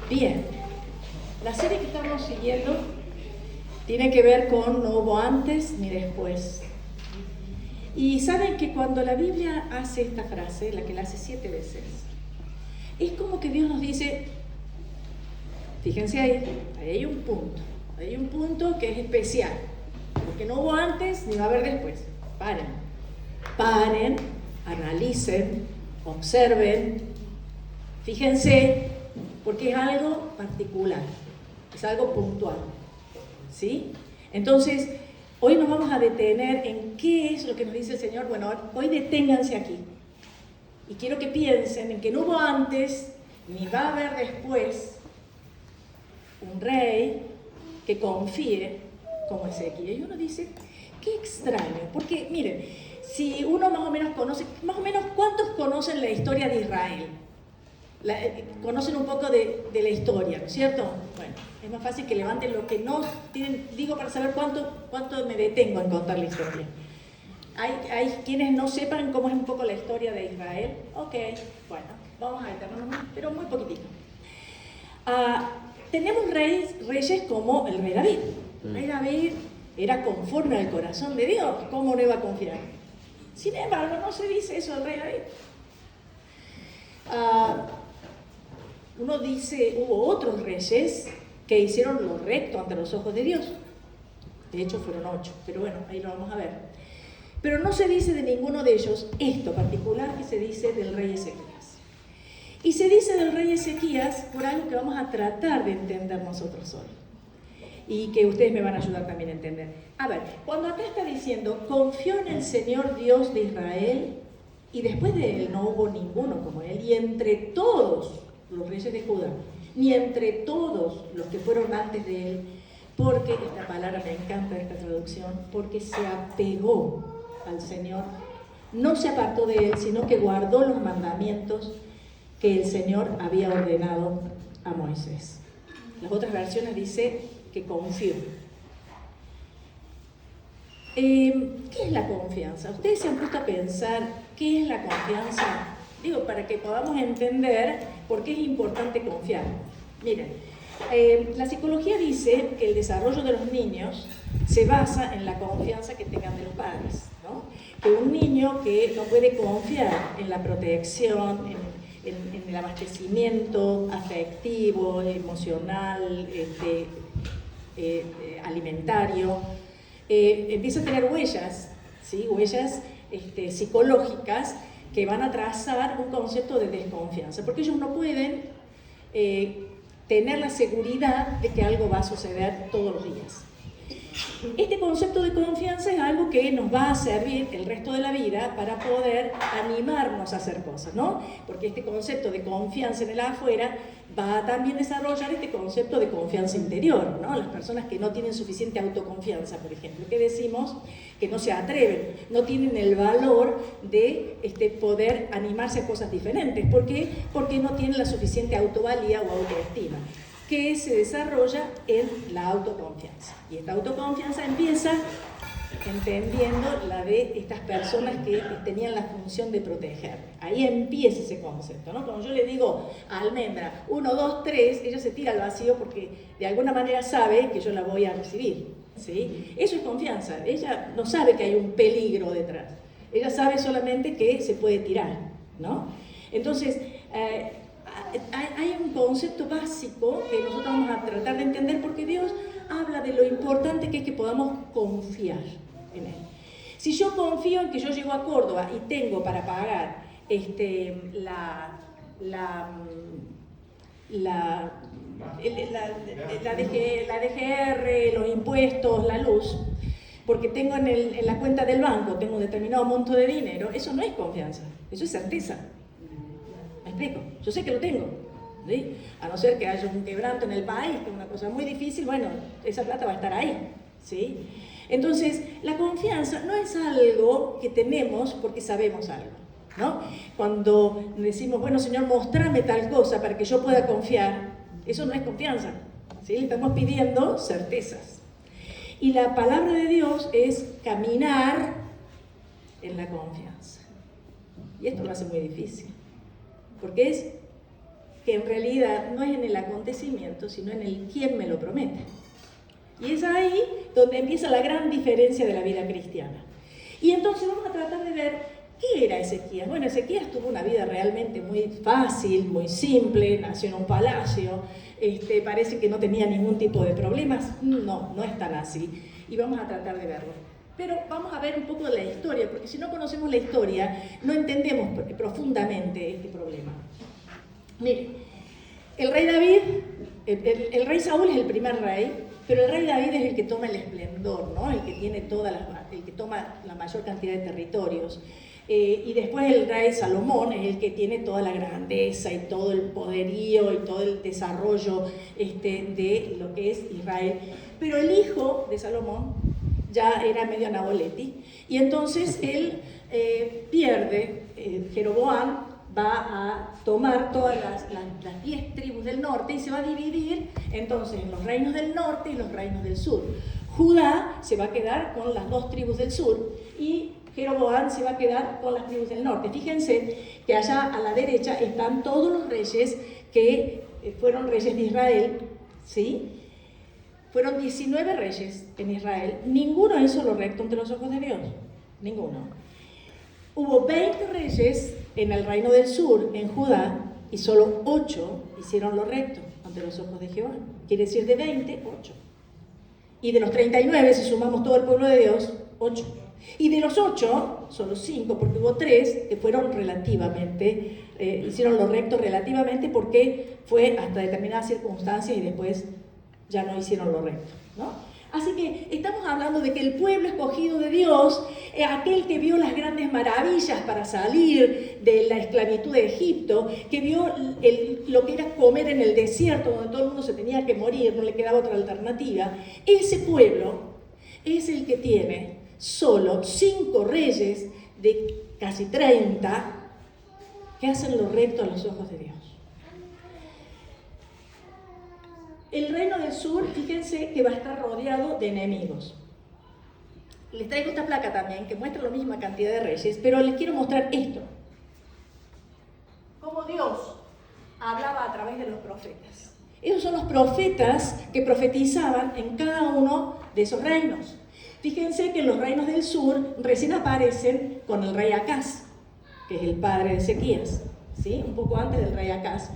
Bien, la serie que estamos siguiendo tiene que ver con no hubo antes ni después. Y saben que cuando la Biblia hace esta frase, la que la hace 7 veces, es como que Dios nos dice, fíjense ahí hay un punto que es especial, porque no hubo antes ni va a haber después. Paren, analicen, observen, fíjense, porque es algo particular, es algo puntual, ¿sí? Entonces, hoy nos vamos a detener en qué es lo que nos dice el Señor. Bueno, hoy deténganse aquí. Y quiero que piensen en que no hubo antes, ni va a haber después, un rey que confíe como Ezequiel. Y uno dice, qué extraño, porque miren, si uno más o menos conoce, más o menos, ¿cuántos conocen la historia de Israel? Conocen un poco de la historia, ¿no es cierto? Bueno, es más fácil que levanten lo que no tienen, digo para saber cuánto me detengo en contar la historia. ¿Hay quienes no sepan cómo es un poco la historia de Israel? Ok, bueno, vamos a detenernos, pero muy poquitito. Tenemos reyes como el rey David. El rey David era conforme al corazón de Dios, ¿cómo no iba a confiar? Sin embargo, no se dice eso del rey David. Uno dice, hubo otros reyes que hicieron lo recto ante los ojos de Dios. De hecho, fueron 8, pero bueno, ahí lo vamos a ver. Pero no se dice de ninguno de ellos esto particular que se dice del rey Ezequías. Y se dice del rey Ezequías por algo que vamos a tratar de entender nosotros hoy. Y que ustedes me van a ayudar también a entender. A ver, cuando acá está diciendo, confió en el Señor Dios de Israel, y después de él no hubo ninguno como él, y entre todos los reyes de Judá, ni entre todos los que fueron antes de él, porque, esta palabra me encanta esta traducción, porque se apegó al Señor, no se apartó de él, sino que guardó los mandamientos que el Señor había ordenado a Moisés. Las otras versiones dice que confió. ¿Qué es la confianza? ¿Ustedes se han puesto a pensar qué es la confianza? Digo, para que podamos entender por qué es importante confiar. Miren, la psicología dice que el desarrollo de los niños se basa en la confianza que tengan de los padres, ¿no? Que un niño que no puede confiar en la protección, en el abastecimiento afectivo, emocional, alimentario, empieza a tener huellas, ¿sí? Huellas psicológicas que van a trazar un concepto de desconfianza, porque ellos no pueden tener la seguridad de que algo va a suceder todos los días. Este concepto de confianza es algo que nos va a servir el resto de la vida para poder animarnos a hacer cosas, ¿no? Porque este concepto de confianza en el afuera va a también desarrollar este concepto de confianza interior, ¿no? Las personas que no tienen suficiente autoconfianza, por ejemplo, que decimos que no se atreven, no tienen el valor de poder animarse a cosas diferentes. ¿Por qué? Porque no tienen la suficiente autovalía o autoestima, que se desarrolla en la autoconfianza. Y esta autoconfianza empieza entendiendo la de estas personas que tenían la función de proteger. Ahí empieza ese concepto, ¿no? Cuando yo le digo a Almendra, 1, 2, 3, ella se tira al vacío porque de alguna manera sabe que yo la voy a recibir, ¿sí? Eso es confianza. Ella no sabe que hay un peligro detrás. Ella sabe solamente que se puede tirar, ¿no? Entonces, hay un concepto básico que nosotros vamos a tratar de entender, porque Dios habla de lo importante que es que podamos confiar en Él. Si yo confío en que yo llego a Córdoba y tengo para pagar la DGR, los impuestos, la luz, porque tengo en la cuenta del banco, tengo un determinado monto de dinero, eso no es confianza, eso es certeza. ¿Me explico? Yo sé que lo tengo, ¿sí? A no ser que haya un quebranto en el país, que es una cosa muy difícil, bueno, esa plata va a estar ahí, ¿sí? Entonces, la confianza no es algo que tenemos porque sabemos algo, ¿no? Cuando decimos, bueno, Señor, mostrame tal cosa para que yo pueda confiar, eso no es confianza, ¿sí? Le estamos pidiendo certezas. Y la palabra de Dios es caminar en la confianza. Y esto lo hace muy difícil, porque es que en realidad no es en el acontecimiento, sino en el quién me lo promete. Y es ahí donde empieza la gran diferencia de la vida cristiana. Y entonces vamos a tratar de ver qué era Ezequías. Bueno, Ezequías tuvo una vida realmente muy fácil, muy simple, nació en un palacio, parece que no tenía ningún tipo de problemas. No, no es tan así. Y vamos a tratar de verlo. Pero vamos a ver un poco de la historia, porque si no conocemos la historia, no entendemos profundamente este problema. Miren, el rey David, el rey Saúl es el primer rey, pero el rey David es el que toma el esplendor, ¿no? El que tiene el que toma la mayor cantidad de territorios. Y después el rey Salomón es el que tiene toda la grandeza y todo el poderío y todo el desarrollo de lo que es Israel. Pero el hijo de Salomón ya era medio Naboleti, y entonces él pierde, Jeroboam va a tomar todas las 10 tribus del norte y se va a dividir entonces en los reinos del norte y los reinos del sur. Judá se va a quedar con las 2 tribus del sur y Jeroboam se va a quedar con las tribus del norte. Fíjense que allá a la derecha están todos los reyes que fueron reyes de Israel, ¿sí? Fueron 19 reyes en Israel, ninguno hizo lo recto ante los ojos de Dios, ninguno. Hubo 20 reyes en el reino del sur, en Judá, y solo 8 hicieron lo recto ante los ojos de Jehová. Quiere decir de 20, 8. Y de los 39, si sumamos todo el pueblo de Dios, 8. Y de los 8, solo 5, porque hubo 3 que fueron relativamente, hicieron lo recto relativamente porque fue hasta determinadas circunstancias y después ya no hicieron lo recto, ¿no? Así que estamos hablando de que el pueblo escogido de Dios, aquel que vio las grandes maravillas para salir de la esclavitud de Egipto, que vio lo que era comer en el desierto, donde todo el mundo se tenía que morir, no le quedaba otra alternativa, ese pueblo es el que tiene solo 5 reyes de casi 30 que hacen lo recto a los ojos de Dios. El reino del sur, fíjense que va a estar rodeado de enemigos. Les traigo esta placa también que muestra la misma cantidad de reyes, pero les quiero mostrar esto. Cómo Dios hablaba a través de los profetas. Esos son los profetas que profetizaban en cada uno de esos reinos. Fíjense que los reinos del sur recién aparecen con el rey Acaz, que es el padre de Ezequías, ¿sí? Un poco antes del rey Acaz.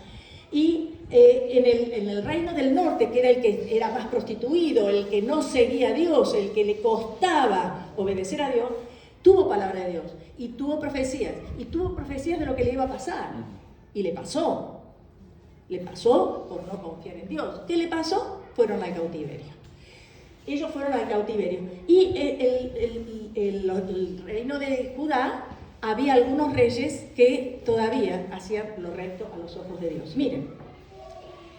Y en el reino del norte, que era el que era más prostituido, el que no seguía a Dios, el que le costaba obedecer a Dios, tuvo palabra de Dios y tuvo profecías de lo que le iba a pasar. Y le pasó por no confiar en Dios. ¿Qué le pasó? Fueron al cautiverio. Ellos fueron al cautiverio. Y el reino de Judá, había algunos reyes que todavía hacían lo recto a los ojos de Dios. Miren,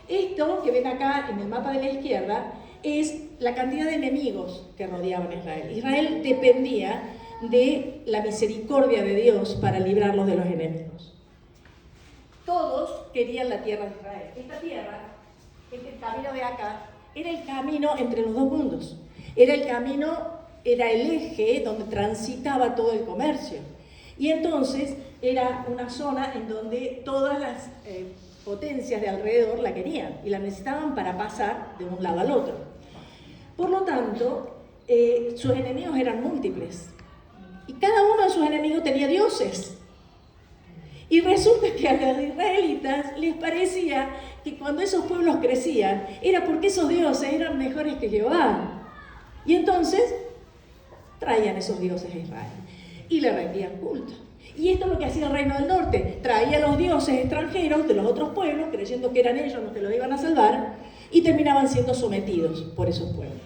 esto que ven acá en el mapa de la izquierda es la cantidad de enemigos que rodeaban a Israel. Israel dependía de la misericordia de Dios para librarlos de los enemigos. Todos querían la tierra de Israel. Esta tierra, este camino de acá, era el camino entre los dos mundos. Era el eje donde transitaba todo el comercio. Y entonces era una zona en donde todas las potencias de alrededor la querían y la necesitaban para pasar de un lado al otro. Por lo tanto, sus enemigos eran múltiples. Y cada uno de sus enemigos tenía dioses. Y resulta que a los israelitas les parecía que cuando esos pueblos crecían, era porque esos dioses eran mejores que Jehová. Y entonces traían esos dioses a Israel y le rendían culto. Y esto es lo que hacía el reino del norte. Traía los dioses extranjeros de los otros pueblos, creyendo que eran ellos los que los iban a salvar, y terminaban siendo sometidos por esos pueblos.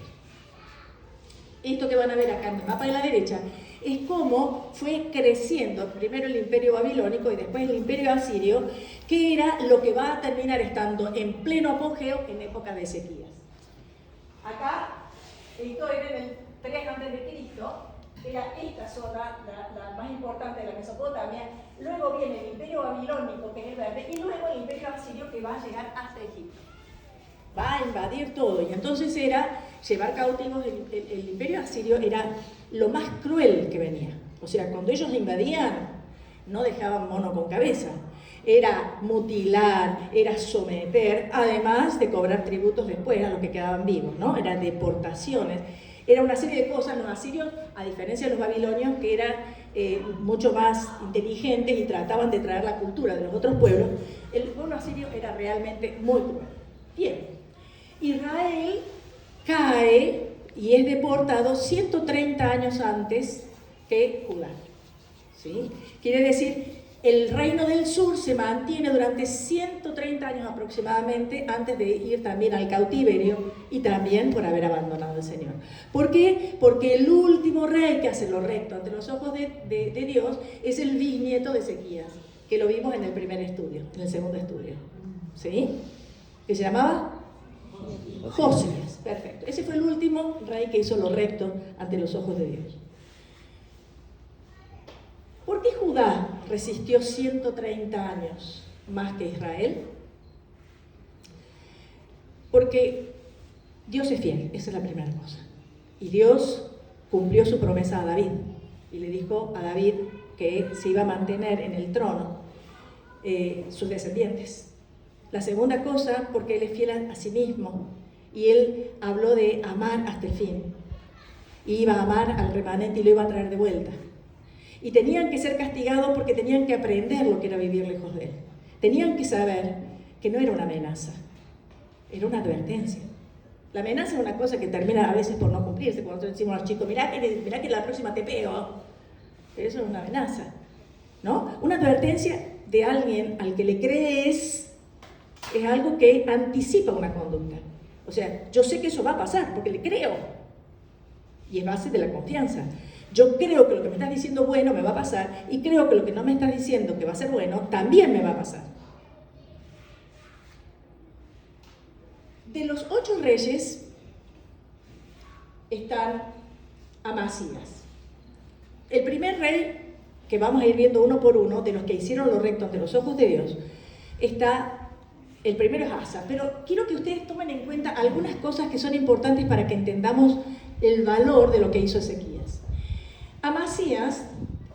Esto que van a ver acá en el mapa de la derecha es cómo fue creciendo primero el imperio babilónico y después el imperio asirio, que era lo que va a terminar estando en pleno apogeo en época de Ezequías. Acá, esto era en el 3 a.C., era esta zona, la más importante de la Mesopotamia. Luego viene el imperio babilónico, que es el verde, y luego el imperio asirio, que va a llegar hasta Egipto. Va a invadir todo, y entonces era llevar cautivos. El imperio asirio era lo más cruel que venía. O sea, cuando ellos invadían, no dejaban mono con cabeza. era mutilar, era someter, además de cobrar tributos después a los que quedaban vivos, ¿no? Eran deportaciones. Era una serie de cosas. Los asirios, a diferencia de los babilonios, que eran mucho más inteligentes y trataban de traer la cultura de los otros pueblos, el pueblo asirio era realmente muy cruel. Bien, Israel cae y es deportado 130 años antes que Judá, ¿sí? Quiere decir, el reino del sur se mantiene durante 130 años aproximadamente antes de ir también al cautiverio y también por haber abandonado al Señor. ¿Por qué? Porque el último rey que hace lo recto ante los ojos de Dios es el bisnieto de Ezequías, que lo vimos en el primer estudio, en el segundo estudio, ¿sí? Que se llamaba Josías. Perfecto. Ese fue el último rey que hizo lo recto ante los ojos de Dios. ¿Por qué Judá resistió 130 años más que Israel? Porque Dios es fiel, esa es la primera cosa. Y Dios cumplió su promesa a David y le dijo a David que se iba a mantener en el trono sus descendientes. La segunda cosa, porque Él es fiel a sí mismo y Él habló de amar hasta el fin. Y iba a amar al remanente y lo iba a traer de vuelta. Y tenían que ser castigados porque tenían que aprender lo que era vivir lejos de Él. Tenían que saber que no era una amenaza, era una advertencia. La amenaza es una cosa que termina a veces por no cumplirse. Cuando nosotros decimos a los chicos, mirá que la próxima te pego. Pero eso es una amenaza, ¿no? Una advertencia de alguien al que le crees es algo que anticipa una conducta. O sea, yo sé que eso va a pasar porque le creo. Y es base de la confianza. Yo creo que lo que me estás diciendo bueno me va a pasar y creo que lo que no me estás diciendo que va a ser bueno también me va a pasar. De los 8 reyes están Amasías. El primer rey, que vamos a ir viendo uno por uno, de los que hicieron lo recto ante los ojos de Dios, el primero es Asa. Pero quiero que ustedes tomen en cuenta algunas cosas que son importantes para que entendamos el valor de lo que hizo Ezequías. Amasías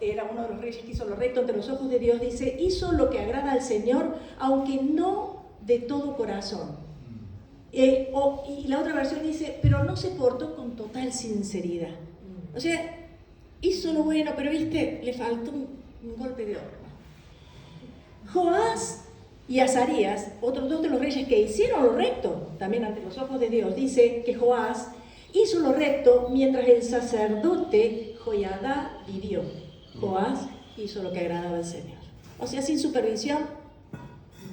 era uno de los reyes que hizo lo recto ante los ojos de Dios. Dice, hizo lo que agrada al Señor, aunque no de todo corazón. Y la otra versión dice, pero no se portó con total sinceridad. O sea, hizo lo bueno, pero viste, le faltó un golpe de horno. Joás y Azarías, otros 2 de los reyes que hicieron lo recto también ante los ojos de Dios, dice que Joás hizo lo recto mientras el sacerdote Joiada vivió. Joás hizo lo que agradaba al Señor. O sea, sin supervisión,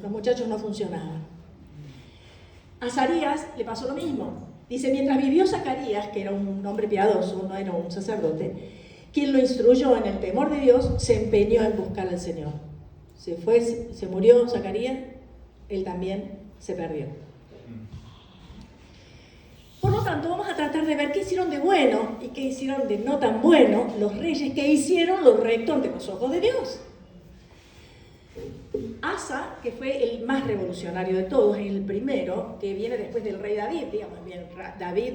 los muchachos no funcionaban. A Azarías le pasó lo mismo. Dice, mientras vivió Zacarías, que era un hombre piadoso, no era un sacerdote, quien lo instruyó en el temor de Dios, se empeñó en buscar al Señor. Se murió Zacarías, él también se perdió. Por lo tanto, vamos a tratar de ver qué hicieron de bueno y qué hicieron de no tan bueno los reyes que hicieron lo recto ante los ojos de Dios. Asa, que fue el más revolucionario de todos, es el primero, que viene después del rey David, digamos, bien, David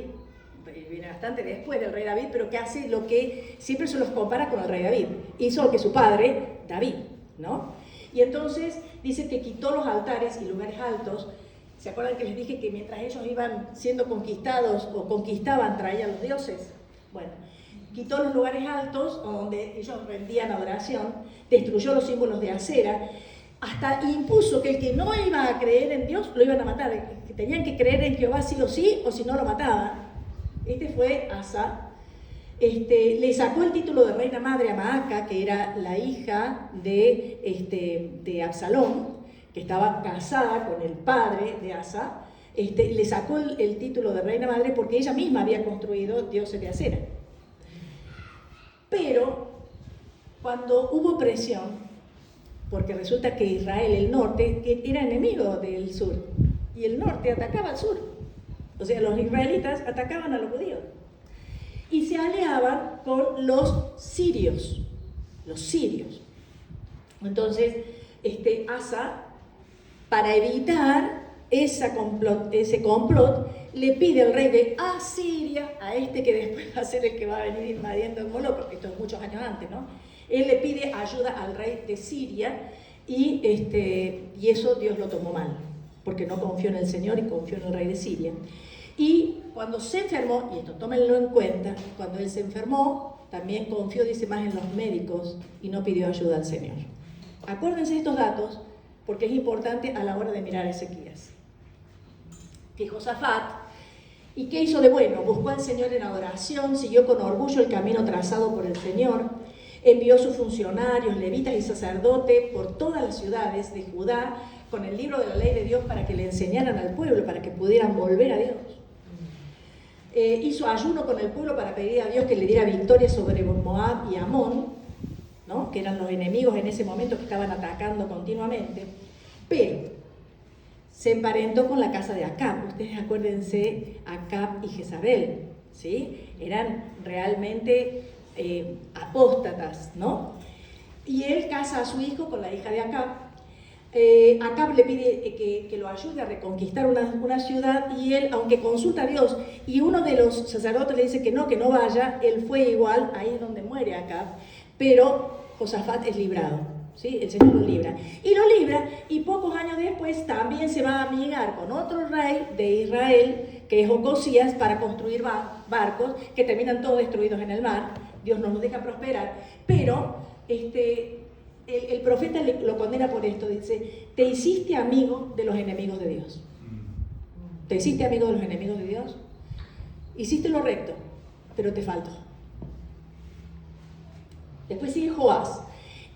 viene bastante después del rey David, pero que hace lo que siempre se los compara con el rey David. Hizo lo que su padre, David, ¿no? Y entonces dice que quitó los altares y lugares altos. ¿Se acuerdan que les dije que mientras ellos iban siendo conquistados o conquistaban, traían los dioses? Bueno, quitó los lugares altos donde ellos rendían adoración, destruyó los símbolos de acera, hasta impuso que el que no iba a creer en Dios lo iban a matar, que tenían que creer en Jehová sí o si no lo mataban. Este fue Asa. Le sacó el título de reina madre a Maaca, que era la hija de Absalón, que estaba casada con el padre de Asa. Le sacó el título de reina madre porque ella misma había construido dioses de acera. Pero cuando hubo presión, porque resulta que Israel, el norte, era enemigo del sur, y el norte atacaba al sur. O sea, los israelitas atacaban a los judíos. Y se aliaban con los sirios. Entonces, Asa, para evitar ese complot, le pide al rey de Asiria, a que después va a ser el que va a venir invadiendo el Molo, porque esto es muchos años antes, ¿no? Él le pide ayuda al rey de Siria, y eso Dios lo tomó mal, porque no confió en el Señor y confió en el rey de Siria. Y cuando se enfermó, y esto tómenlo en cuenta, cuando él se enfermó, también confió, dice, más en los médicos y no pidió ayuda al Señor. Acuérdense de estos datos, porque es importante a la hora de mirar a Ezequías. Que Josafat, ¿y qué hizo de bueno? Buscó al Señor en adoración, siguió con orgullo el camino trazado por el Señor, envió sus funcionarios, levitas y sacerdotes por todas las ciudades de Judá con el libro de la ley de Dios para que le enseñaran al pueblo, para que pudieran volver a Dios. Hizo ayuno con el pueblo para pedir a Dios que le diera victoria sobre Moab y Amón, ¿no? Que eran los enemigos en ese momento que estaban atacando continuamente, pero se emparentó con la casa de Acab. Ustedes acuérdense, Acab y Jezabel, ¿sí? Eran realmente apóstatas, ¿no? Y él casa a su hijo con la hija de Acab. Acab le pide que lo ayude a reconquistar una ciudad, y él, aunque consulta a Dios, y uno de los sacerdotes le dice que no vaya, él fue igual, ahí es donde muere Acab, pero Josafat es librado, ¿sí? El Señor lo libra, y pocos años después también se va a amigar con otro rey de Israel, que es Ocosías, para construir barcos que terminan todos destruidos en el mar. Dios no nos deja prosperar, pero el profeta lo condena por esto, dice, te hiciste amigo de los enemigos de Dios. ¿Te hiciste amigo de los enemigos de Dios? Hiciste lo recto, pero te faltó. Después sigue Joás.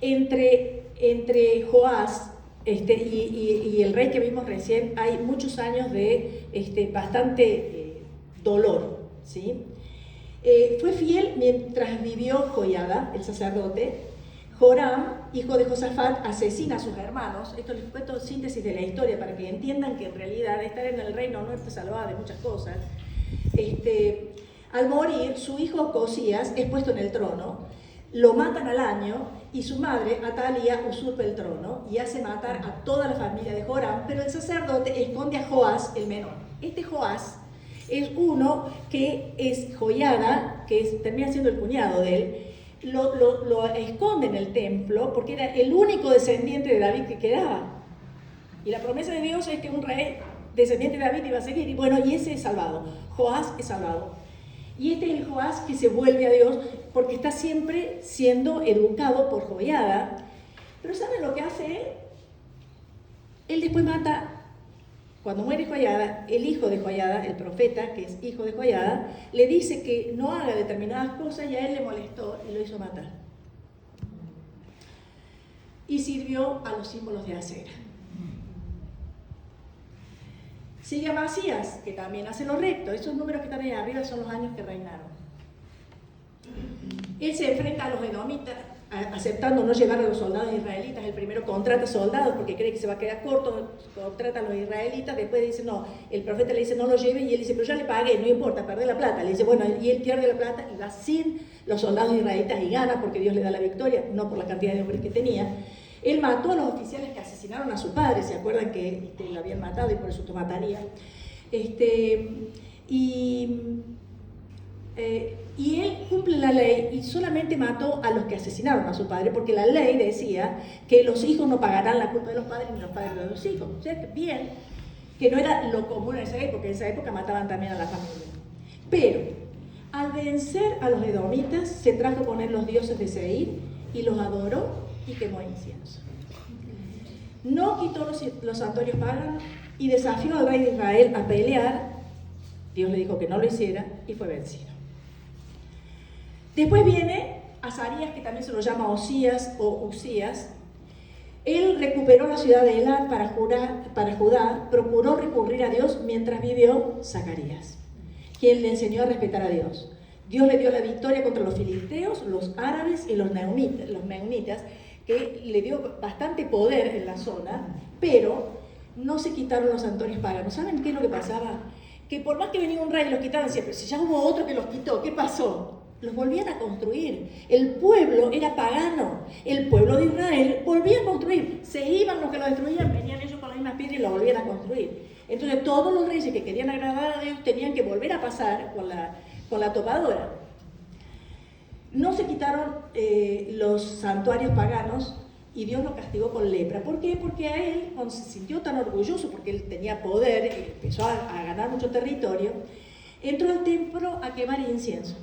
Entre Joás y el rey que vimos recién hay muchos años de bastante dolor, ¿sí? Fue fiel mientras vivió Joiada, el sacerdote. Joram, hijo de Josafat, asesina a sus hermanos. Esto les cuento síntesis de la historia para que entiendan que en realidad estar en el reino no está salvada de muchas cosas. Al morir, su hijo Ocosías es puesto en el trono, lo matan al año y su madre, Atalía, usurpa el trono y hace matar a toda la familia de Joram, pero el sacerdote esconde a Joás, el menor. Este Joás es uno que es Joiada, que termina siendo el cuñado de él. Lo esconde en el templo porque era el único descendiente de David que quedaba. Y la promesa de Dios es que un rey descendiente de David iba a seguir. Y bueno, y ese es salvado. Joás es salvado. Y este es el Joás que se vuelve a Dios porque está siempre siendo educado por Joiada. Pero ¿saben lo que hace él? Él después mata. Cuando muere Joiada, el hijo de Joiada, el profeta, que es hijo de Joiada, le dice que no haga determinadas cosas y a él le molestó y lo hizo matar. Y sirvió a los símbolos de Acera. Sigue Amasías, que también hace lo recto. Esos números que están ahí arriba son los años que reinaron. Él se enfrenta a los edomitas, aceptando no llevar a los soldados israelitas. El primero contrata soldados porque cree que se va a quedar corto, contrata a los israelitas, después dice no, el profeta le dice no lo lleve, y él dice pero ya le pagué, no importa, perder la plata. Le dice bueno, y él pierde la plata y va sin los soldados israelitas y gana porque Dios le da la victoria, no por la cantidad de hombres que tenía. Él mató a los oficiales que asesinaron a su padre, ¿se acuerdan que lo habían matado y por eso lo mataría? Y él cumple la ley y solamente mató a los que asesinaron a su padre, porque la ley decía que los hijos no pagarán la culpa de los padres ni los padres de los hijos. O sea, bien, que no era lo común en esa época mataban también a la familia. Pero al vencer a los edomitas, se trajo con él los dioses de Seir y los adoró y quemó incienso. No quitó los santuarios paganos y desafió al rey de Israel a pelear. Dios le dijo que no lo hiciera y fue vencido. Después viene Azarías, que también se lo llama Osías o Usías. Él recuperó la ciudad de Elat para Judá, procuró recurrir a Dios mientras vivió Zacarías, quien le enseñó a respetar a Dios. Dios le dio la victoria contra los filisteos, los árabes y los meunitas, que le dio bastante poder en la zona, pero no se quitaron los santuarios paganos. ¿Saben qué es lo que pasaba? Que por más que venía un rey y los quitaban siempre, si ya hubo otro que los quitó, ¿qué pasó? Los volvían a construir. El pueblo era pagano. El pueblo de Israel volvía a construir. Se iban los que lo destruían, venían ellos con las mismas piedras y lo volvían a construir. Entonces todos los reyes que querían agradar a Dios tenían que volver a pasar con la topadora. No se quitaron los santuarios paganos y Dios lo castigó con lepra. ¿Por qué? Porque a él, cuando se sintió tan orgulloso, porque él tenía poder, empezó a ganar mucho territorio, entró al templo a quemar incienso.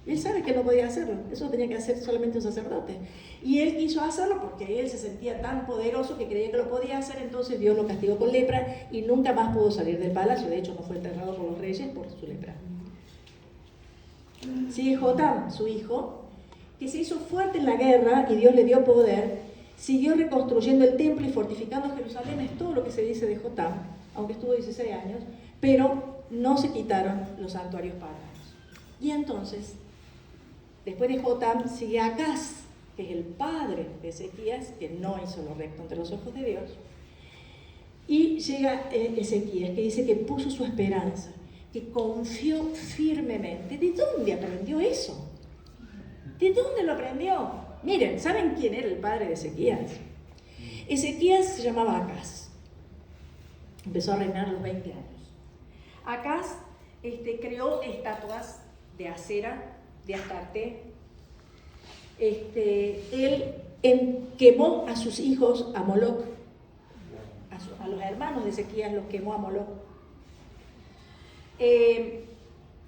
Él sabe que no podía hacerlo, eso lo tenía que hacer solamente un sacerdote. Y él quiso hacerlo porque él se sentía tan poderoso que creía que lo podía hacer, entonces Dios lo castigó con lepra y nunca más pudo salir del palacio. De hecho, no fue enterrado por los reyes por su lepra. Sigue Jotam, su hijo, que se hizo fuerte en la guerra y Dios le dio poder, siguió reconstruyendo el templo y fortificando Jerusalén. Es todo lo que se dice de Jotam, aunque estuvo 16 años, pero no se quitaron los santuarios paganos. Y entonces, después de Jotam sigue Acaz, que es el padre de Ezequías, que no hizo lo recto ante los ojos de Dios. Y llega Ezequías, que dice que puso su esperanza, que confió firmemente. ¿De dónde aprendió eso? ¿De dónde lo aprendió? Miren, ¿saben quién era el padre de Ezequías? Ezequías se llamaba Acaz. Empezó a reinar a los 20 años. Acaz creó estatuas de Acera, de Astarte. Él quemó a sus hijos a Moloc, a los hermanos de Ezequías los quemó a Moloc.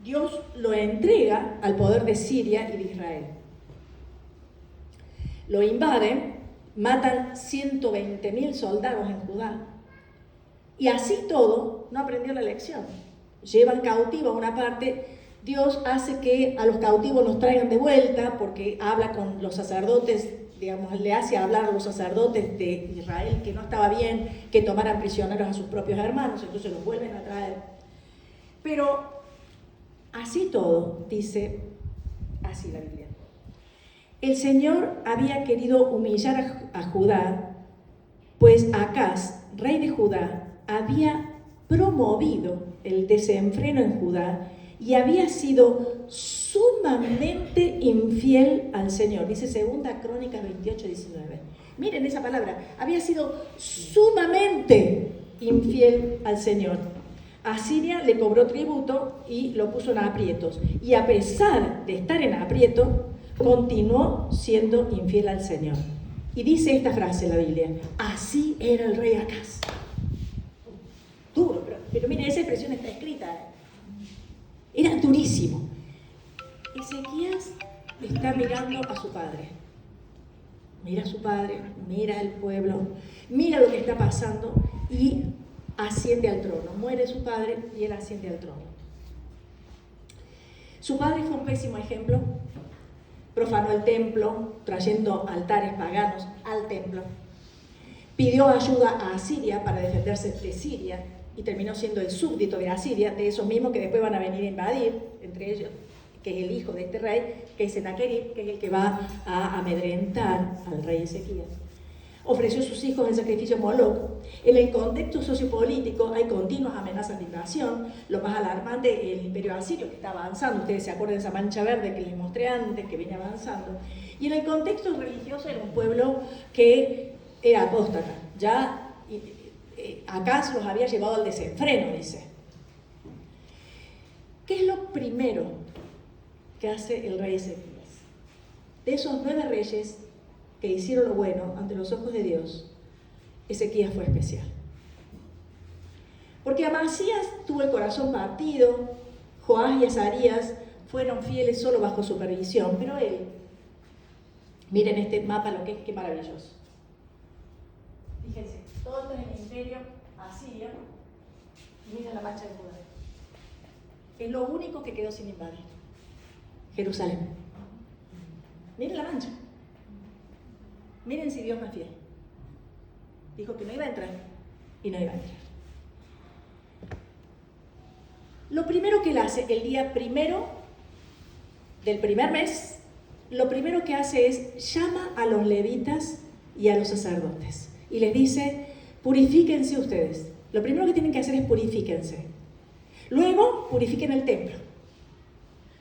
Dios lo entrega al poder de Siria y de Israel. Lo invaden, matan 120.000 soldados en Judá. Y así todo, no aprendió la lección. Llevan cautivo a una parte. Dios hace que a los cautivos los traigan de vuelta porque habla con los sacerdotes, digamos, le hace hablar a los sacerdotes de Israel que no estaba bien que tomaran prisioneros a sus propios hermanos, entonces los vuelven a traer. Pero así todo, dice así la Biblia. El Señor había querido humillar a Judá, pues Acaz, rey de Judá, había promovido el desenfreno en Judá y había sido sumamente infiel al Señor. Dice 2 Crónicas 28:19. Miren esa palabra. Había sido sumamente infiel al Señor. Asiria le cobró tributo y lo puso en aprietos. Y a pesar de estar en aprieto, continuó siendo infiel al Señor. Y dice esta frase en la Biblia: así era el rey Acaz. Duro, pero miren, esa expresión está escrita. Era durísimo. Ezequías está mirando a su padre. Mira a su padre, mira al pueblo, mira lo que está pasando y asciende al trono. Muere su padre y él asciende al trono. Su padre fue un pésimo ejemplo. Profanó el templo, trayendo altares paganos al templo. Pidió ayuda a Asiria para defenderse de Siria y terminó siendo el súbdito de Asiria, de esos mismos que después van a venir a invadir, entre ellos, que es el hijo de este rey, que es Sennacherib, que es el que va a amedrentar al rey Ezequías. Ofreció a sus hijos en sacrificio a Moloc. En el contexto sociopolítico hay continuas amenazas de invasión. Lo más alarmante, el imperio asirio, que está avanzando. Ustedes se acuerdan de esa mancha verde que les mostré antes, que viene avanzando. Y en el contexto religioso era un pueblo que era apóstata. Ya Acaz los había llevado al desenfreno, dice. ¿Qué es lo primero que hace el rey Ezequías? De esos 9 reyes que hicieron lo bueno ante los ojos de Dios, Ezequías fue especial. Porque Amasías tuvo el corazón partido, Joás y Azarías fueron fieles solo bajo supervisión, pero él, miren este mapa lo que es, qué maravilloso. Fíjense, todo esto es el imperio asirio, y miren la mancha de Judá. Es lo único que quedó sin invadir. Jerusalén. Miren la mancha. Miren si Dios no es fiel. Dijo que no iba a entrar y no iba a entrar. Lo primero que él hace el día primero del primer mes, lo primero que hace es llama a los levitas y a los sacerdotes y les dice: purifíquense ustedes. Lo primero que tienen que hacer es purifíquense. Luego purifiquen el templo.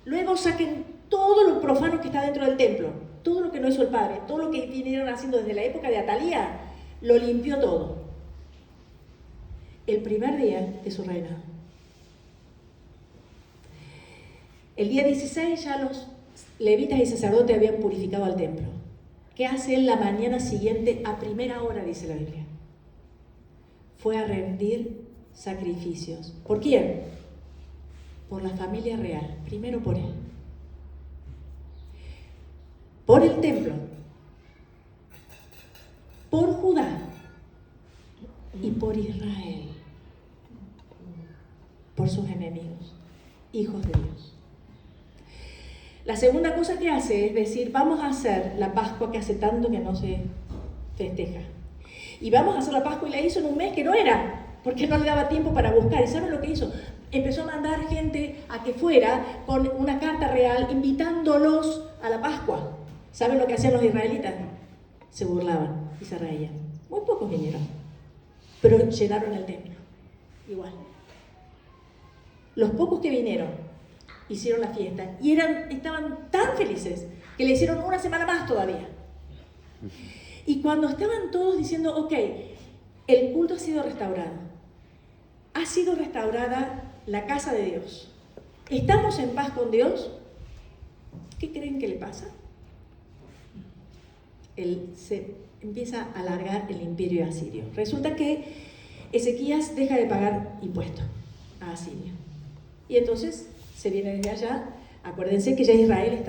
Luego saquen todo lo profano que está dentro del templo. Todo lo que no hizo el padre, todo lo que vinieron haciendo desde la época de Atalía, lo limpió todo. El primer día de su reinado. El día 16 ya los levitas y sacerdotes habían purificado el templo. ¿Qué hace él la mañana siguiente a primera hora, dice la Biblia? Fue a rendir sacrificios. ¿Por quién? Por la familia real. Primero por él. Por el templo. Por Judá. Y por Israel. Por sus enemigos. Hijos de Dios. La segunda cosa que hace es decir, vamos a hacer la Pascua que hace tanto que no se festeja. Y vamos a hacer la Pascua, y la hizo en un mes que no era, porque no le daba tiempo para buscar. ¿Y saben lo que hizo? Empezó a mandar gente a que fuera con una carta real invitándolos a la Pascua. ¿Saben lo que hacían los israelitas? Se burlaban y se reían. Muy pocos vinieron, pero llenaron el templo. Igual. Los pocos que vinieron hicieron la fiesta y estaban tan felices que le hicieron una semana más todavía. Y cuando estaban todos diciendo, ok, el culto ha sido restaurado, ha sido restaurada la casa de Dios, estamos en paz con Dios, ¿qué creen que le pasa? Se empieza a alargar el imperio asirio. Resulta que Ezequías deja de pagar impuestos a Asiria. Y entonces se viene desde allá. Acuérdense que ya Israel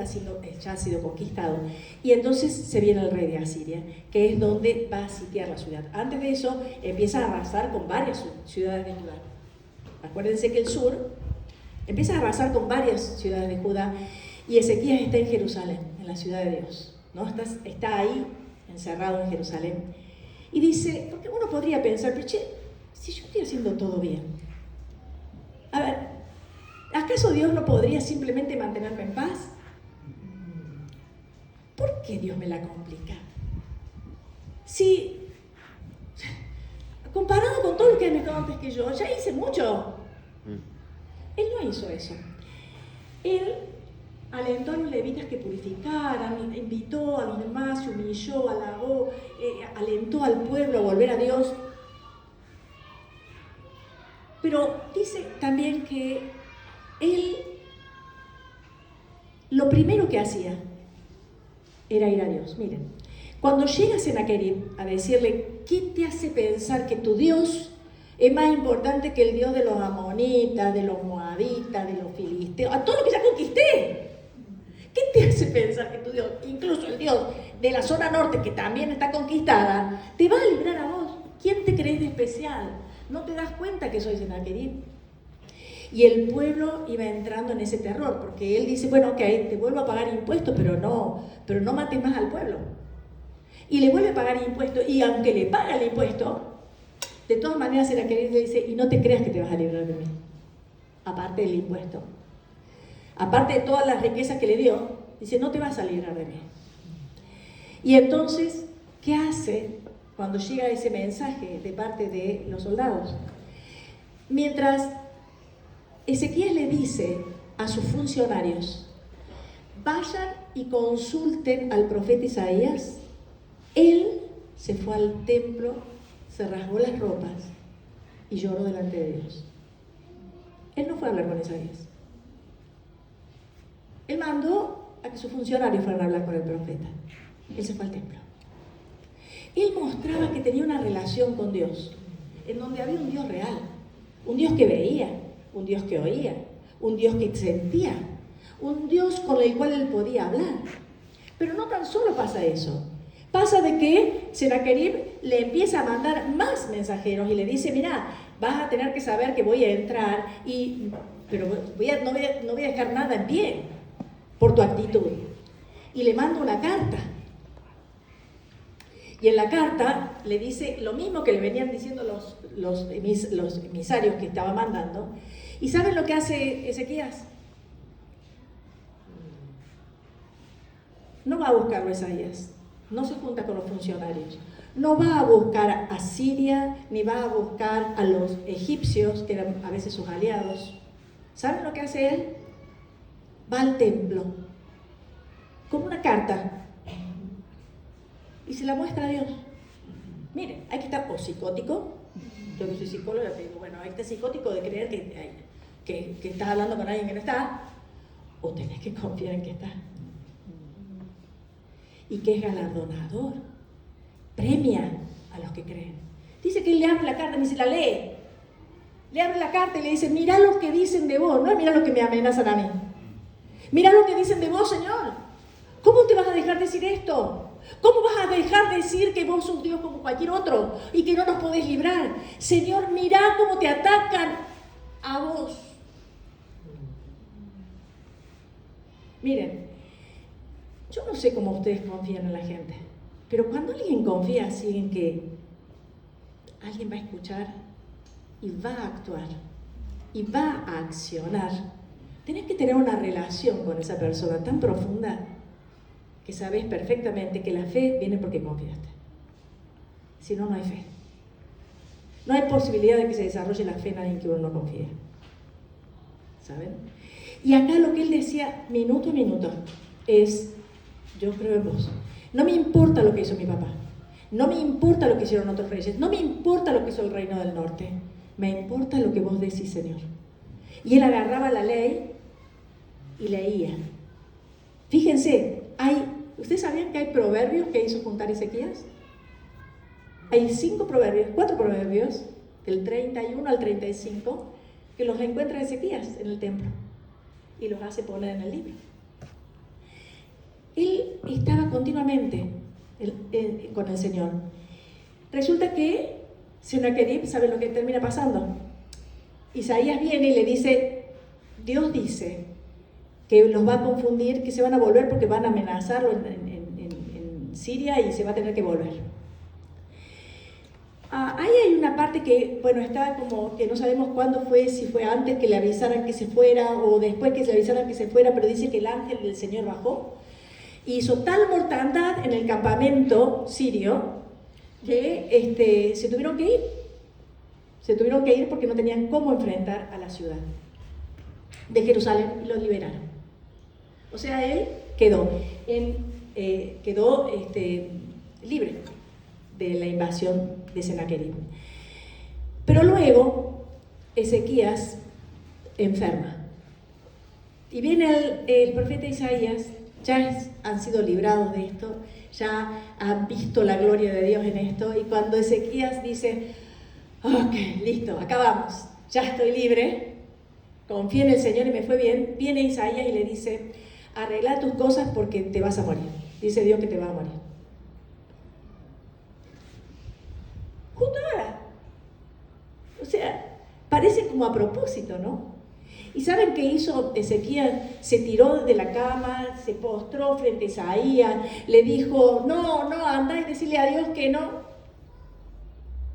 ya ha sido conquistado. Y entonces se viene el rey de Asiria, que es donde va a sitiar la ciudad. Antes de eso, empieza a arrasar con varias ciudades de Judá. Acuérdense que el sur empieza a arrasar con varias ciudades de Judá. Y Ezequías está en Jerusalén, en la ciudad de Dios, ¿no? Está ahí, encerrado en Jerusalén. Y dice, porque uno podría pensar, pero che, si yo estoy haciendo todo bien. A ver, ¿acaso Dios no podría simplemente mantenerme en paz? ¿Por qué Dios me la complica? Si, comparado con todo lo que han estado antes que yo, ya hice mucho. Él no hizo eso. Él alentó a los levitas que purificaran, invitó a los demás, se humilló, halagó, alentó al pueblo a volver a Dios. Pero dice también que él, lo primero que hacía era ir a Dios. Miren, cuando llega Sennacherib a decirle, ¿qué te hace pensar que tu Dios es más importante que el Dios de los amonitas, de los moabitas, de los filisteos, a todo lo que ya conquisté? ¿Qué te hace pensar que tu Dios, incluso el Dios de la zona norte, que también está conquistada, te va a librar a vos? ¿Quién te crees de especial? ¿No te das cuenta que soy Sennacherib? Y el pueblo iba entrando en ese terror, porque él dice, bueno, ok, te vuelvo a pagar impuestos, pero no mates más al pueblo. Y le vuelve a pagar impuestos, y aunque le paga el impuesto, de todas maneras Sennacherib le dice, y no te creas que te vas a librar de mí, aparte del impuesto. Aparte de todas las riquezas que le dio, dice, no te vas a librar de mí. Y entonces, ¿qué hace cuando llega ese mensaje de parte de los soldados? Mientras Ezequías le dice a sus funcionarios, vayan y consulten al profeta Isaías, él se fue al templo, se rasgó las ropas y lloró delante de Dios. Él no fue a hablar con Isaías. Él mandó a que sus funcionarios fueran a hablar con el profeta. Él se fue al templo. Él mostraba que tenía una relación con Dios, en donde había un Dios real, un Dios que veía, un Dios que oía, un Dios que sentía, un Dios con el cual él podía hablar. Pero no tan solo pasa eso. Pasa de que Sennacherib le empieza a mandar más mensajeros y le dice, mira, vas a tener que saber que voy a entrar, pero no voy a dejar nada en pie por tu actitud. Y le manda una carta. Y en la carta le dice lo mismo que le venían diciendo los emisarios que estaba mandando. ¿Y saben lo que hace Ezequías? No va a buscarlo a Isaías, no se junta con los funcionarios, no va a buscar a Siria, ni va a buscar a los egipcios, que eran a veces sus aliados. ¿Saben lo que hace él? Va al templo con una carta y se la muestra a Dios. Miren, hay que estar o psicótico, yo que soy psicóloga te digo, bueno, hay que estar psicótico de creer que estás hablando con alguien que no está, o tenés que confiar en que está. y que es galardonador. Premia a los que creen. Dice que él le abre la carta y dice, la lee. Le abre la carta y le dice, mira lo que dicen de vos, no mira lo que me amenazan a mí. Mira lo que dicen de vos, Señor. ¿Cómo te vas a dejar decir esto? ¿Cómo vas a dejar decir que vos sos Dios como cualquier otro y que no nos podés librar? Señor, mira cómo te atacan a vos. Miren, yo no sé cómo ustedes confían en la gente, pero cuando alguien confía así en que alguien va a escuchar y va a actuar y va a accionar, tenés que tener una relación con esa persona tan profunda que sabes perfectamente que la fe viene porque confiaste. Si no, no hay fe. No hay posibilidad de que se desarrolle la fe en alguien que uno no confía. ¿Saben? Y acá lo que él decía minuto a minuto es, yo creo en vos. No me importa lo que hizo mi papá. No me importa lo que hicieron otros reyes. No me importa lo que hizo el reino del norte. Me importa lo que vos decís, Señor. Y él agarraba la ley y leía. Fíjense, ¿ustedes sabían que hay proverbios que hizo juntar Ezequías? Hay 4 proverbios, del 31 al 35, que los encuentra Ezequías en el templo y los hace poner en el libro. Él estaba continuamente con el Señor. Resulta que Sennacherib, ¿saben lo que termina pasando? Isaías viene y le dice, Dios dice que los va a confundir, que se van a volver porque van a amenazarlo en Siria y se va a tener que volver. Ahí hay una parte que, bueno, está como que no sabemos cuándo fue, si fue antes que le avisaran que se fuera o después que le avisaran que se fuera, pero dice que el ángel del Señor bajó y hizo tal mortandad en el campamento sirio que se tuvieron que ir. Se tuvieron que ir porque no tenían cómo enfrentar a la ciudad de Jerusalén y los liberaron. O sea, él quedó libre de la invasión de Sennacherib. Pero luego Ezequías enferma. Y viene el profeta Isaías, ya han sido librados de esto, ya han visto la gloria de Dios en esto, y cuando Ezequías dice, ok, listo, acabamos, ya estoy libre, confié en el Señor y me fue bien, viene Isaías y le dice, arregla tus cosas porque te vas a morir. Dice Dios que te vas a morir. Justo ahora. O sea, parece como a propósito, ¿no? ¿Y saben qué hizo Ezequías? Se tiró de la cama, se postró frente a Isaías, le dijo, no, anda y decirle a Dios que no.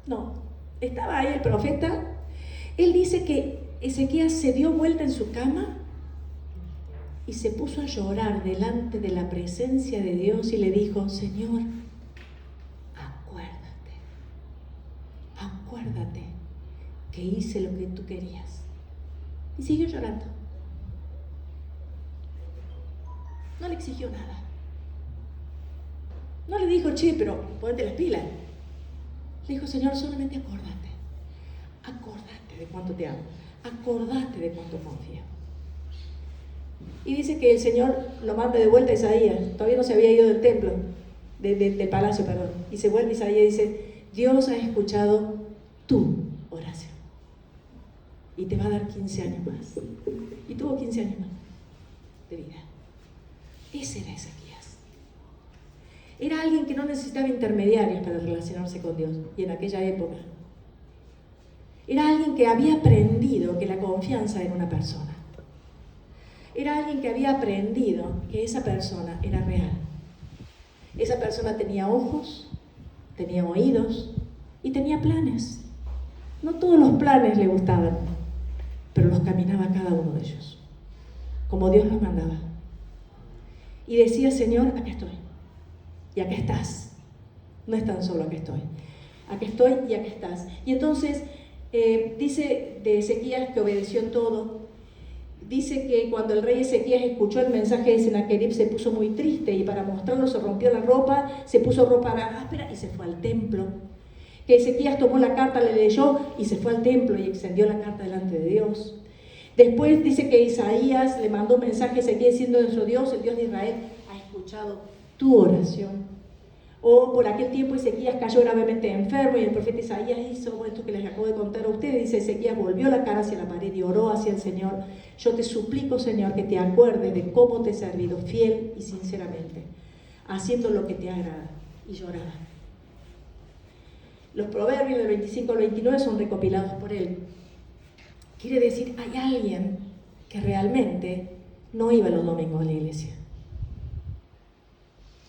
No, estaba ahí el profeta. Él dice que Ezequías se dio vuelta en su cama y se puso a llorar delante de la presencia de Dios y le dijo, Señor, acuérdate que hice lo que tú querías. Y siguió llorando. No le exigió nada. No le dijo, che, pero ponte las pilas. Le dijo, Señor, solamente acordate de cuánto te amo, acordate de cuánto confío. Y dice que el Señor lo manda de vuelta a Isaías, todavía no se había ido del templo, del palacio, perdón, y se vuelve Isaías y dice, Dios ha escuchado tu oración y te va a dar 15 años más. Y tuvo 15 años más de vida. Ese era Ezequías. Era alguien que no necesitaba intermediarios para relacionarse con Dios, y en aquella época. Era alguien que había aprendido que la confianza era una persona. Era alguien que había aprendido que esa persona era real. Esa persona tenía ojos, tenía oídos y tenía planes. No todos los planes le gustaban, pero los caminaba cada uno de ellos, como Dios los mandaba. Y decía, Señor, acá estoy. Y acá estás. No es tan solo acá estoy. Acá estoy y acá estás. Y entonces dice de Ezequías que obedeció en todo. Dice que cuando el rey Ezequías escuchó el mensaje de Sennacherib se puso muy triste y para mostrarlo se rompió la ropa, se puso ropa áspera y se fue al templo. Que Ezequías tomó la carta, le leyó y se fue al templo y extendió la carta delante de Dios. Después dice que Isaías le mandó un mensaje a Ezequías diciendo, nuestro Dios, el Dios de Israel, ha escuchado tu oración. O por aquel tiempo Ezequías cayó gravemente enfermo y el profeta Isaías hizo esto que les acabo de contar a ustedes. Dice: Ezequías volvió la cara hacia la pared y oró hacia el Señor. Yo te suplico, Señor, que te acuerdes de cómo te he servido fiel y sinceramente, haciendo lo que te agrada. Y lloraba. Los proverbios del 25 al 29 son recopilados por él. Quiere decir, hay alguien que realmente no iba los domingos a la iglesia.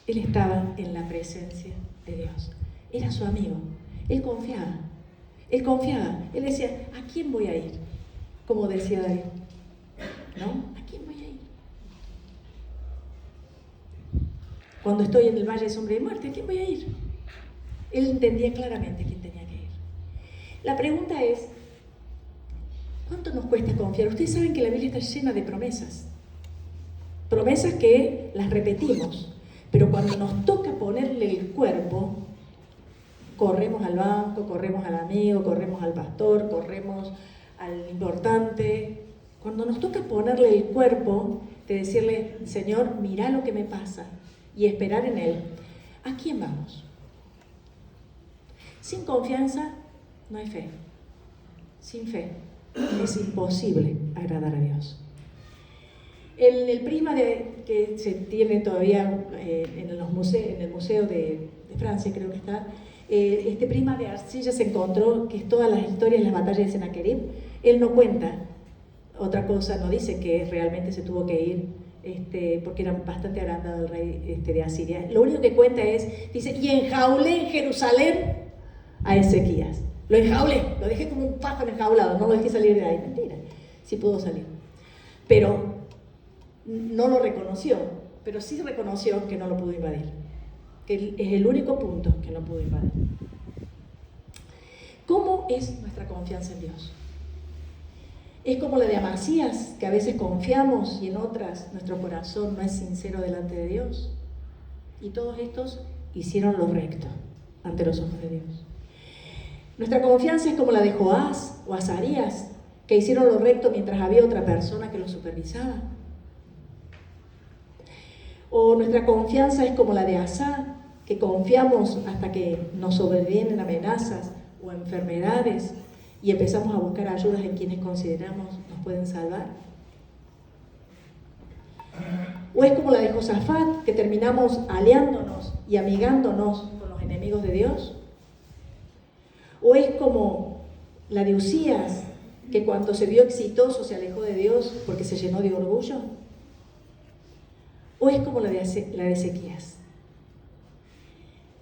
Él estaba en la presencia de Dios. Era su amigo. Él confiaba. Él confiaba. Él decía: ¿a quién voy a ir? Como decía David. ¿No? ¿A quién voy a ir? Cuando estoy en el valle de sombra y muerte, ¿a quién voy a ir? Él entendía claramente a quién tenía que ir. La pregunta es: ¿cuánto nos cuesta confiar? Ustedes saben que la Biblia está llena de promesas. Promesas que las repetimos. Pero cuando nos toca ponerle el cuerpo, corremos al banco, corremos al amigo, corremos al pastor, corremos al importante. Cuando nos toca ponerle el cuerpo, de decirle: Señor, mira lo que me pasa, y esperar en Él, ¿a quién vamos? Sin confianza no hay fe. Sin fe es imposible agradar a Dios. El prisma que se tiene todavía en el Museo de Francia, creo que está, este prisma de arcilla se encontró, que es todas las historias de las batallas de Sennacherib. Él no cuenta otra cosa, no dice que realmente se tuvo que ir, porque era bastante agrandado el rey de Asiria. Lo único que cuenta dice: y enjaulé en Jerusalén a Ezequías. Lo enjaulé, lo dejé como un pájaro enjaulado, no lo dejé salir de ahí. Mentira, sí pudo salir. Pero no lo reconoció, pero sí reconoció que no lo pudo invadir, que es el único punto que no pudo invadir. ¿Cómo es nuestra confianza en Dios? Es como la de Amasías, que a veces confiamos y en otras nuestro corazón no es sincero delante de Dios. Y todos estos hicieron lo recto ante los ojos de Dios. Nuestra confianza es como la de Joás o Azarías, que hicieron lo recto mientras había otra persona que los supervisaba. O nuestra confianza es como la de Asa, que confiamos hasta que nos sobrevienen amenazas o enfermedades y empezamos a buscar ayudas en quienes consideramos nos pueden salvar. O es como la de Josafat, que terminamos aliándonos y amigándonos con los enemigos de Dios. O es como la de Usías, que cuando se vio exitoso se alejó de Dios porque se llenó de orgullo. ¿O es como la de Ezequías?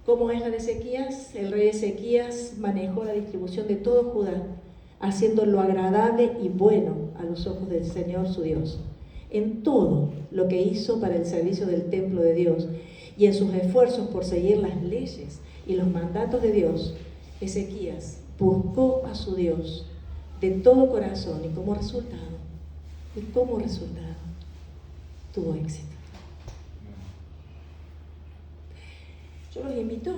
¿Cómo es la de Ezequías? El rey Ezequías manejó la distribución de todo Judá, haciendo lo agradable y bueno a los ojos del Señor su Dios. En todo lo que hizo para el servicio del templo de Dios y en sus esfuerzos por seguir las leyes y los mandatos de Dios, Ezequías buscó a su Dios de todo corazón y como resultado tuvo éxito. Yo los invito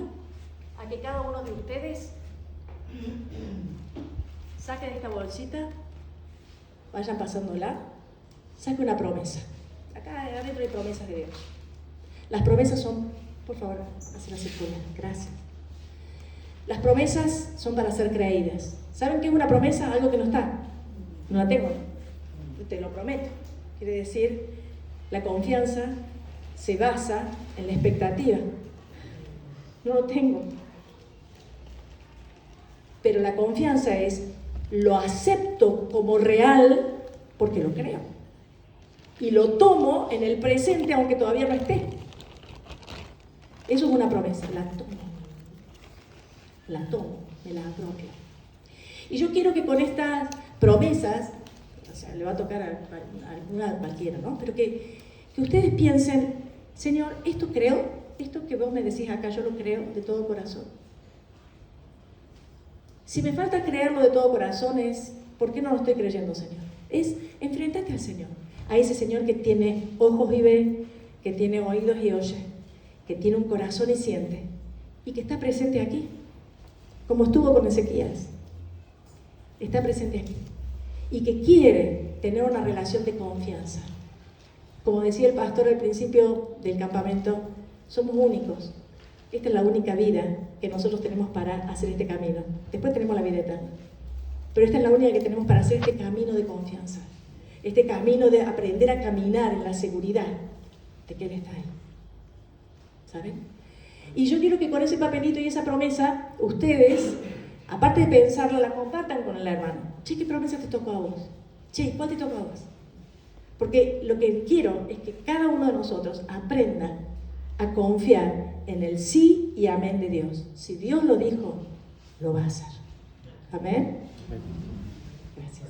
a que cada uno de ustedes saque de esta bolsita, vayan pasándola, saque una promesa. Acá adentro hay promesas de Dios. Las promesas son, por favor, hacia la circular, gracias. Las promesas son para ser creídas. ¿Saben qué es una promesa? Algo que no está. No la tengo, te lo prometo. Quiere decir, la confianza se basa en la expectativa. No lo tengo. Pero la confianza es, lo acepto como real porque lo creo. Y lo tomo en el presente aunque todavía no esté. Eso es una promesa, la tomo, me la apropio. Y yo quiero que con estas promesas, o sea, le va a tocar a alguna cualquiera, ¿no? Pero que ustedes piensen, Señor, esto creo, esto que vos me decís acá, yo lo creo de todo corazón. Si me falta creerlo de todo corazón es, ¿por qué no lo estoy creyendo, Señor? Es, enfréntate al Señor, a ese Señor que tiene ojos y ve, que tiene oídos y oye, que tiene un corazón y siente, y que está presente aquí, como estuvo con Ezequías. Está presente aquí, y que quiere tener una relación de confianza. Como decía el pastor al principio del campamento, Somos únicos. Esta es la única vida que nosotros tenemos para hacer este camino. Después tenemos la vida eterna. Pero esta es la única que tenemos para hacer este camino de confianza. Este camino de aprender a caminar en la seguridad de que Él está ahí. ¿Saben? Y yo quiero que con ese papelito y esa promesa, ustedes, aparte de pensarla, la compartan con el hermano. Che, ¿qué promesa te tocó a vos? Che, ¿cuál te tocó a vos? Porque lo que quiero es que cada uno de nosotros aprenda a confiar en el sí y amén de Dios. Si Dios lo dijo, lo va a hacer. Amén. Gracias.